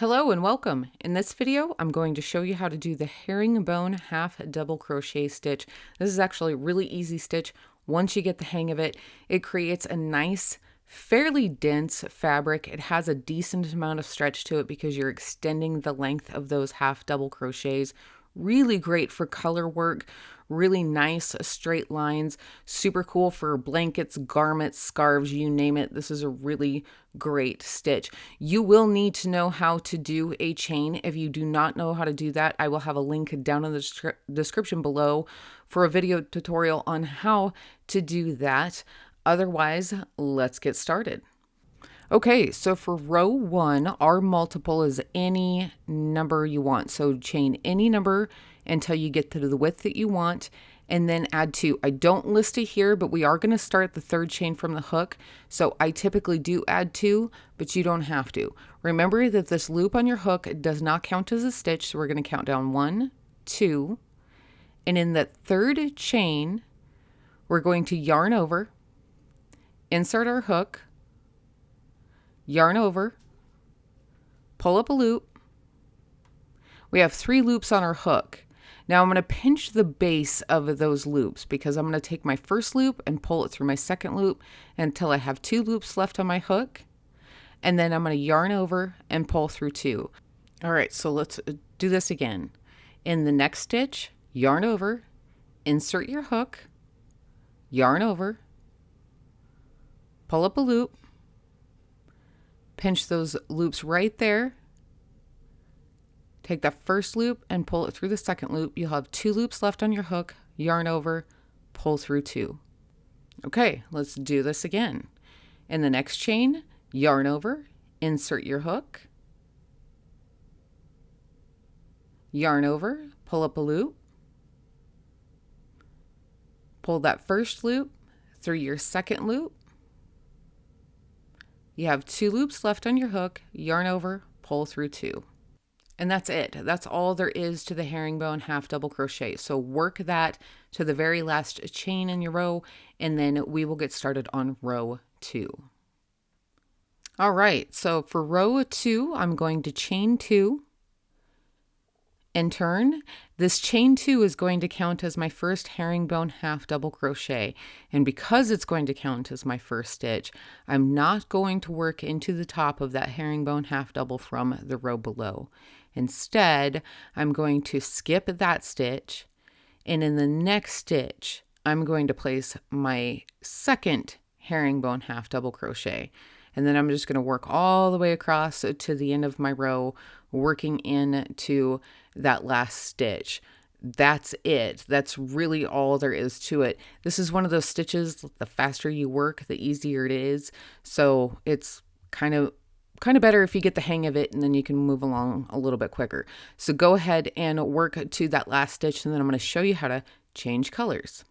Hello and welcome. In this video, I'm going to show you how to do the herringbone half double crochet stitch. This is actually a really easy stitch. Once you get the hang of it, it creates a nice, fairly dense fabric. It has a decent amount of stretch to it because you're extending the length of those half double crochets. Really great for color work, really nice straight lines, super cool for blankets, garments, scarves, you name it. This is a really great stitch. You will need to know how to do a chain. If you do not know how to do that, I will have a link down in the description below for a video tutorial on how to do that. Otherwise, let's get started. Okay, so for row 1, our multiple is any number you want. So chain any number until you get to the width that you want, and then add 2. I don't list it here, but we are going to start the third chain from the hook. So I typically do add 2, but you don't have to. Remember that this loop on your hook does not count as a stitch, so we're going to count down 1, 2, and in the third chain, we're going to yarn over, insert our hook, yarn over, pull up a loop. We have 3 loops on our hook. Now I'm going to pinch the base of those loops because I'm going to take my first loop and pull it through my second loop until I have 2 loops left on my hook. And then I'm going to yarn over and pull through 2. All right, so let's do this again. In the next stitch, yarn over, insert your hook, yarn over, pull up a loop, pinch those loops right there. Take that first loop and pull it through the second loop. You'll have 2 loops left on your hook, yarn over, pull through 2. Okay, let's do this again. In the next chain, yarn over, insert your hook, yarn over, pull up a loop, pull that first loop through your second loop. You have 2 loops left on your hook, yarn over, pull through 2. And that's it. That's all there is to the herringbone half double crochet. So work that to the very last chain in your row, and then we will get started on row 2. All right, so for row 2, I'm going to chain 2 and turn. This chain 2 is going to count as my first herringbone half double crochet, and because it's going to count as my first stitch, I'm not going to work into the top of that herringbone half double from the row below. Instead, I'm going to skip that stitch, and in the next stitch, I'm going to place my second herringbone half double crochet. And then I'm just going to work all the way across to the end of my row, working into that last stitch. That's it. That's really all there is to it. This is one of those stitches, the faster you work, the easier it is. So it's kind of better if you get the hang of it, and then you can move along a little bit quicker. So go ahead and work to that last stitch, and then I'm going to show you how to change colors.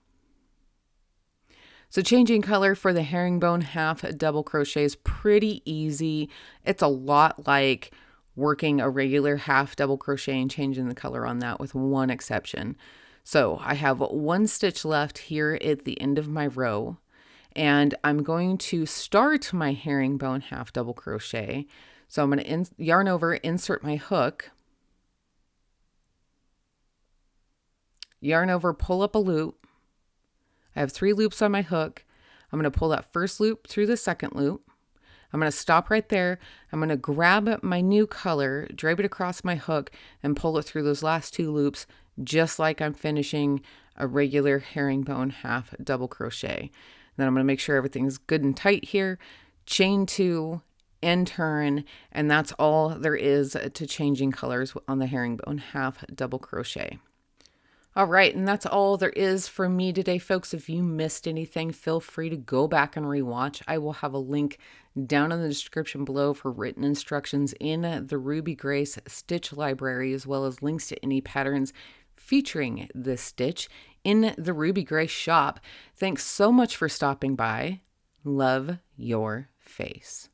So changing color for the herringbone half double crochet is pretty easy. It's a lot like working a regular half double crochet and changing the color on that, with one exception. So I have 1 stitch left here at the end of my row, and I'm going to start my herringbone half double crochet. So I'm going to yarn over, insert my hook, yarn over, pull up a loop. I have 3 loops on my hook. I'm going to pull that first loop through the second loop. I'm going to stop right there. I'm going to grab my new color, drape it across my hook, and pull it through those last 2 loops, just like I'm finishing a regular herringbone half double crochet. Then I'm going to make sure everything's good and tight here. Chain 2 and turn, and that's all there is to changing colors on the herringbone half double crochet. All right, and that's all there is for me today, folks. If you missed anything, feel free to go back and rewatch. I will have a link down in the description below for written instructions in the Ruby Grace Stitch Library, as well as links to any patterns featuring this stitch in the Ruby Grace shop. Thanks so much for stopping by. Love your face.